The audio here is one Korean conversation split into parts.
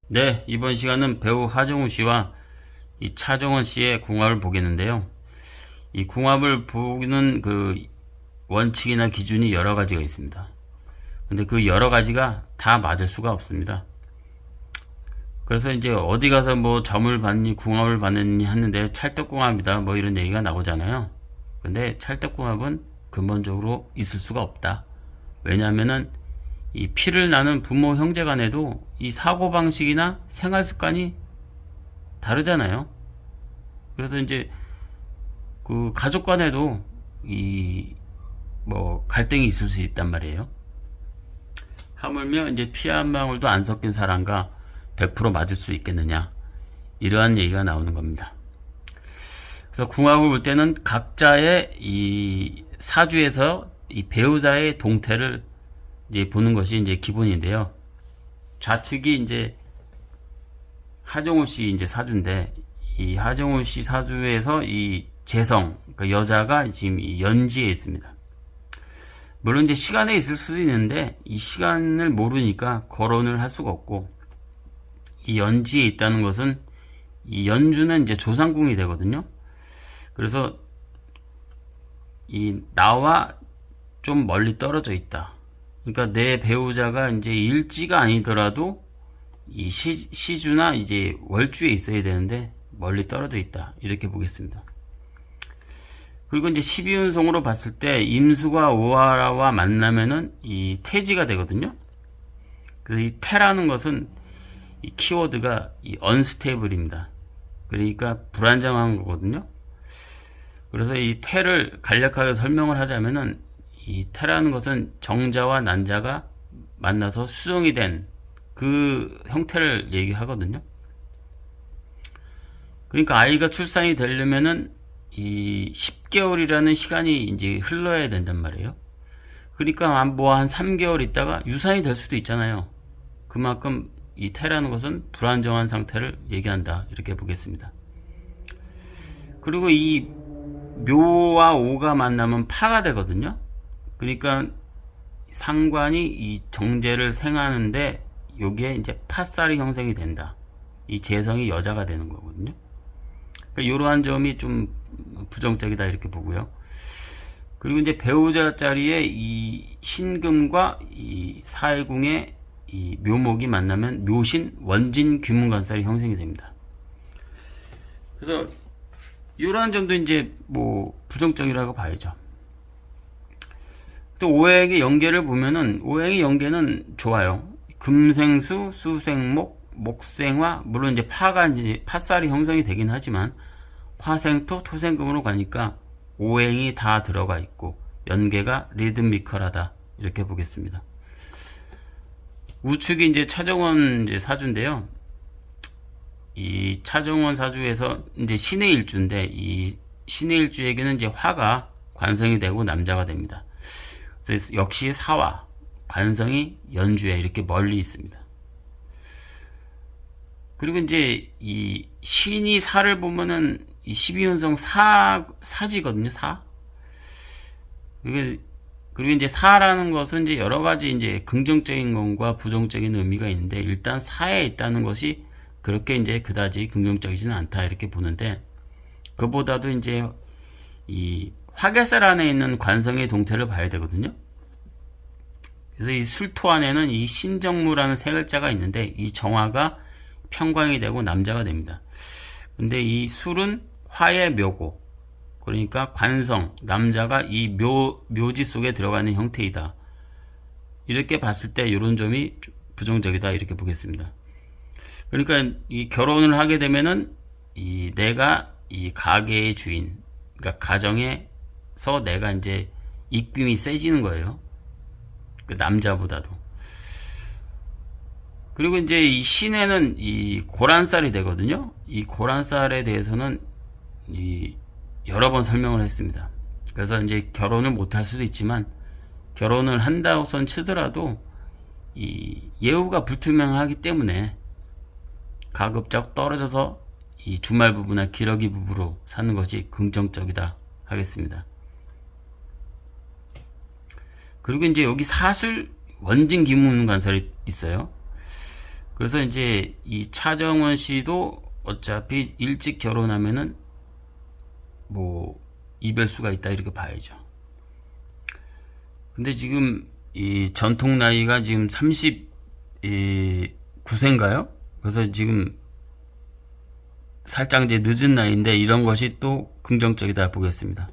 네, 이번 시간은 배우 하정우 씨와 이 차정원 씨의 궁합을 보겠는데요. 이 궁합을 보는 그 원칙이나 기준이 여러 가지가 있습니다. 근데 그 여러 가지가 다 맞을 수가 없습니다. 그래서 이제 어디 가서 뭐 점을 받니 궁합을 받느니 하는데 찰떡궁합이다 뭐 이런 얘기가 나오잖아요. 근데 찰떡궁합은 근본적으로 있을 수가 없다. 왜냐하면은 이 피를 나는 부모 형제 간에도 이 사고방식이나 생활 습관이 다르잖아요. 그래서 이제 그 가족 간에도 이 뭐 갈등이 있을 수 있단 말이에요. 하물며 이제 피 한 방울도 안 섞인 사람과 100% 맞을 수 있겠느냐, 이러한 얘기가 나오는 겁니다. 그래서 궁합을 볼 때는 각자의 이 사주에서 이 배우자의 동태를 이제 보는 것이 이제 기본인데요. 좌측이 이제 하정우 씨 이제 사주인데, 이 하정우 씨 사주에서 이 재성, 그러니까 여자가 지금 이 연지에 있습니다. 물론 이제 시간에 있을 수도 있는데 이 시간을 모르니까 거론을 할 수가 없고, 이 연지에 있다는 것은 이 연주는 이제 조상궁이 되거든요. 그래서 이 나와 좀 멀리 떨어져 있다. 그러니까 내 배우자가 이제 일지가 아니더라도 이 시주나 이제 월주에 있어야 되는데 멀리 떨어져 있다, 이렇게 보겠습니다. 그리고 이제 12운송으로 봤을 때 임수가 오하라와 만나면은 이 태지가 되거든요. 그래서 이 태라는 것은 이 키워드가 이 언스테이블입니다. 그러니까 불안정한 거거든요. 그래서 이 태를 간략하게 설명을 하자면은, 이 태라는 것은 정자와 난자가 만나서 수정이 된 그 형태를 얘기하거든요. 그러니까 아이가 출산이 되려면은 이 10개월이라는 시간이 이제 흘러야 된단 말이에요. 그러니까 뭐 한 3개월 있다가 유산이 될 수도 있잖아요. 그만큼 이 태라는 것은 불안정한 상태를 얘기한다, 이렇게 보겠습니다. 그리고 이 묘와 오가 만나면 파가 되거든요. 그러니까 상관이 이 정제를 생하는데 여기에 이제 파살이 형성이 된다. 이 재성이 여자가 되는 거거든요. 그러니까 이러한 점이 좀 부정적이다, 이렇게 보고요. 그리고 이제 배우자 자리에 이 신금과 이 사해궁의 이 묘목이 만나면 묘신 원진 귀문관살이 형성이 됩니다. 그래서 이러한 점도 이제 뭐 부정적이라고 봐야죠. 또 오행의 연계를 보면은 오행의 연계는 좋아요. 금생수, 수생목, 목생화, 물론 이제 파가 이제 팥살이 형성이 되긴 하지만 화생토, 토생금으로 가니까 오행이 다 들어가 있고 연계가 리드미컬하다, 이렇게 보겠습니다. 우측이 이제 차정원 이제 사주인데요. 이 차정원 사주에서 이제 신의 일주인데, 이 신의 일주에게는 이제 화가 관성이 되고 남자가 됩니다. 그래서 역시 사화, 관성이 연주에 이렇게 멀리 있습니다. 그리고 이제 이 신이 사를 보면은 이 12운성 사지거든요, 사. 그리고 이제 사라는 것은 이제 여러 가지 이제 긍정적인 것과 부정적인 의미가 있는데, 일단 사에 있다는 것이 그렇게 이제 그다지 긍정적이지는 않다, 이렇게 보는데, 그보다도 이제 이 화개살 안에 있는 관성의 동태를 봐야 되거든요. 그래서 이 술토 안에는 이 신정무라는 세 글자가 있는데, 이 정화가 평광이 되고 남자가 됩니다. 근데 이 술은 화의 묘고, 그러니까 관성, 남자가 이 묘지 속에 들어가는 형태이다. 이렇게 봤을 때 이런 점이 부정적이다, 이렇게 보겠습니다. 그러니까 이 결혼을 하게 되면은 이 내가 이 가게의 주인, 그러니까 가정에서 내가 이제 입김이 세지는 거예요. 그 남자보다도. 그리고 이제 이 신에는 이 고란살이 되거든요. 이 고란살에 대해서는 이 여러 번 설명을 했습니다. 그래서 이제 결혼을 못할 수도 있지만, 결혼을 한다고선 치더라도 이 예후가 불투명하기 때문에 가급적 떨어져서 이 주말 부부나 기러기 부부로 사는 것이 긍정적이다 하겠습니다. 그리고 이제 여기 사술 원진 기문관살이 있어요. 그래서 이제 이 차정원 씨도 어차피 일찍 결혼하면은 뭐 이별수가 있다 이렇게 봐야죠. 근데 지금 이 전통 나이가 지금 39세인가요? 그래서 지금 살짝 이제 늦은 나이인데 이런 것이 또 긍정적이다 보겠습니다.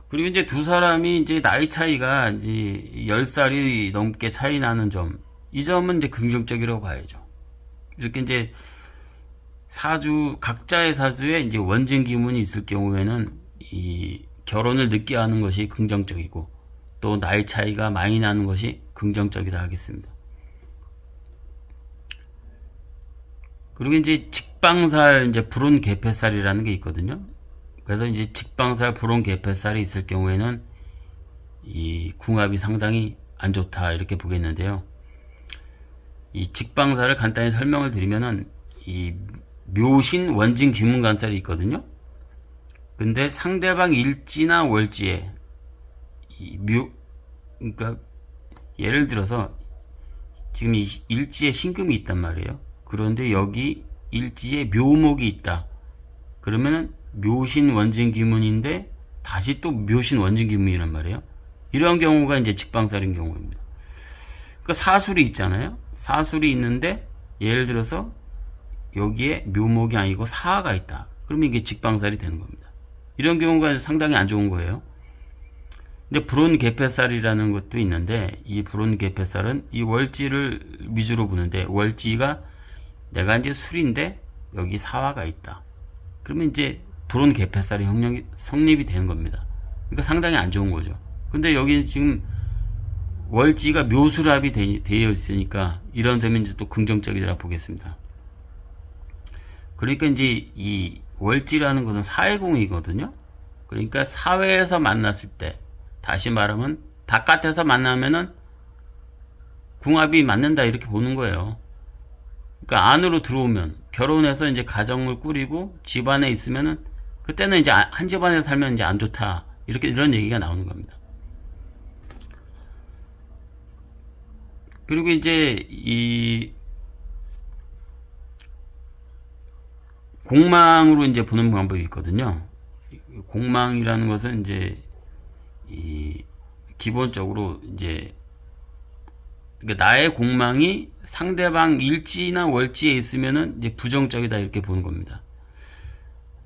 그리고 이제 두 사람이 이제 나이 차이가 이제 10살이 넘게 차이 나는 점, 이 점은 이제 긍정적이라고 봐야죠. 이렇게 이제 각자의 사주에 이제 원진 기문이 있을 경우에는 이 결혼을 늦게 하는 것이 긍정적이고 또 나이 차이가 많이 나는 것이 긍정적이다 하겠습니다. 그리고 이제 직방살, 이제 불운 계패살이라는 게 있거든요. 그래서 이제 직방살, 불운 계패살이 있을 경우에는 이 궁합이 상당히 안 좋다 이렇게 보겠는데요. 이 직방살을 간단히 설명을 드리면은 이 묘신, 원진, 귀문간살이 있거든요. 근데 상대방 일지나 월지에 그러니까 예를 들어서 지금 이 일지에 신금이 있단 말이에요. 그런데 여기 일지에 묘목이 있다. 그러면은 묘신 원진 귀문인데 다시 또 묘신 원진 귀문이란 말이에요. 이런 경우가 이제 직방살인 경우입니다. 그러니까 사술이 있잖아요. 사술이 있는데 예를 들어서 여기에 묘목이 아니고 사화가 있다. 그러면 이게 직방살이 되는 겁니다. 이런 경우가 상당히 안 좋은 거예요. 근데 불운계패살이라는 것도 있는데 이 불운계패살은 이 월지를 위주로 보는데 월지가 내가 이제 술인데 여기 사화가 있다. 그러면 이제 불운계패살이 성립이 되는 겁니다. 그러니까 상당히 안 좋은 거죠. 근데 여기 지금 월지가 묘술합이 되어 있으니까 이런 점이 이제 또 긍정적이라 보겠습니다. 그러니까 이제 이 월지라는 것은 사회공이거든요. 그러니까 사회에서 만났을 때, 다시 말하면 바깥에서 만나면은 궁합이 맞는다 이렇게 보는 거예요. 그러니까 안으로 들어오면 결혼해서 이제 가정을 꾸리고 집안에 있으면은 그때는 이제 한 집안에 살면 이제 안 좋다 이렇게 이런 얘기가 나오는 겁니다. 그리고 이제 이 공망으로 이제 보는 방법이 있거든요. 공망이라는 것은 이제 기본적으로 이제 그러니까 나의 공망이 상대방 일지나 월지에 있으면은 이제 부정적이다 이렇게 보는 겁니다.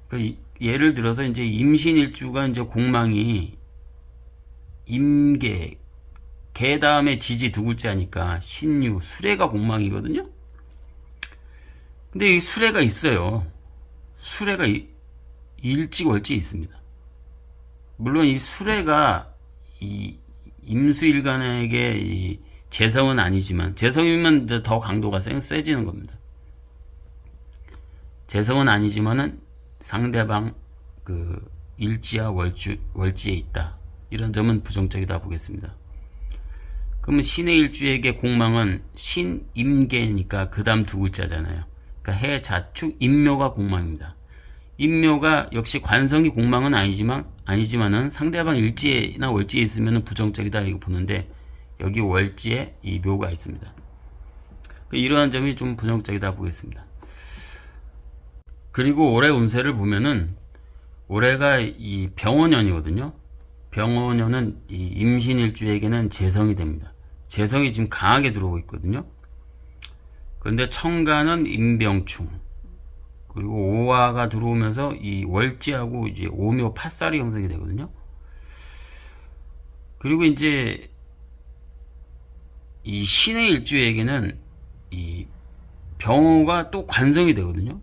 그러니까 예를 들어서 이제 임신일주가 이제 공망이 임계, 개 다음에 지지 두 글자니까 신유, 수레가 공망이거든요. 근데 이 수레가 있어요. 수레가 일지월지 있습니다. 물론 이 수레가 이 임수일간에게 이 재성은 아니지만 재성이면 더 강도가 세지는 겁니다. 재성은 아니지만은 상대방 그 일지와 월지에 있다. 이런 점은 부정적이다 보겠습니다. 그러면 신의 일주에게 공망은 신임계니까 그 다음 두 글자잖아요. 그러니까 해, 자축, 임묘가 공망입니다. 임묘가 역시 관성이 공망은 아니지만은 상대방 일지나 월지에 있으면 부정적이다 이거 보는데 여기 월지에 이 묘가 있습니다. 이러한 점이 좀 부정적이다 보겠습니다. 그리고 올해 운세를 보면은 올해가 이 병원년이거든요. 병원년은 이 임신일주에게는 재성이 됩니다. 재성이 지금 강하게 들어오고 있거든요. 그런데 청간은 임병충, 그리고 오화가 들어오면서 이 월지하고 이제 오묘 팥살이 형성이 되거든요. 그리고 이제 이 신의 일주에게는 이 병호가 또 관성이 되거든요.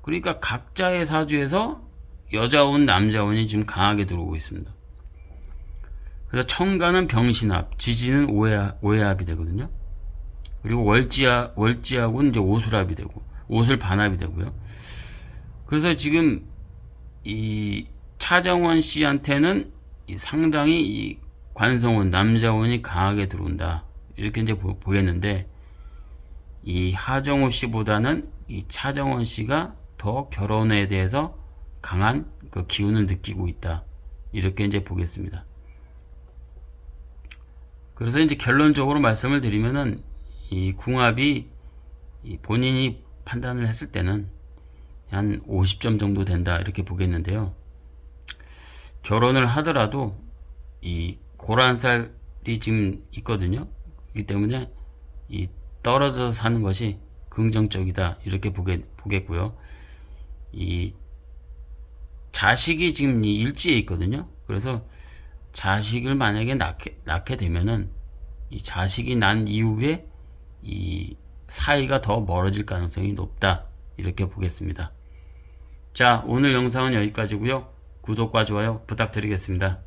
그러니까 각자의 사주에서 여자운 남자운이 지금 강하게 들어오고 있습니다. 그래서 청간은 병신합, 지지는 오해합이 되거든요. 그리고 월지하고는 이제 오술합이 되고 오술 반합이 되고요. 그래서 지금 이 차정원 씨한테는 상당히 이 관성운, 남자운이 강하게 들어온다. 이렇게 이제 보겠는데, 이 하정우 씨보다는 이 차정원 씨가 더 결혼에 대해서 강한 그 기운을 느끼고 있다. 이렇게 이제 보겠습니다. 그래서 이제 결론적으로 말씀을 드리면은, 이 궁합이 본인이 판단을 했을 때는 한 50점 정도 된다 이렇게 보겠는데요. 결혼을 하더라도 이 고란살이 지금 있거든요. 그렇기 때문에 이 떨어져서 사는 것이 긍정적이다 이렇게 보겠고요. 이 자식이 지금 이 일지에 있거든요. 그래서 자식을 만약에 낳게 되면은 이 자식이 난 이후에 이 사이가 더 멀어질 가능성이 높다 이렇게 보겠습니다. 자, 오늘 영상은 여기까지고요. 구독과 좋아요 부탁드리겠습니다.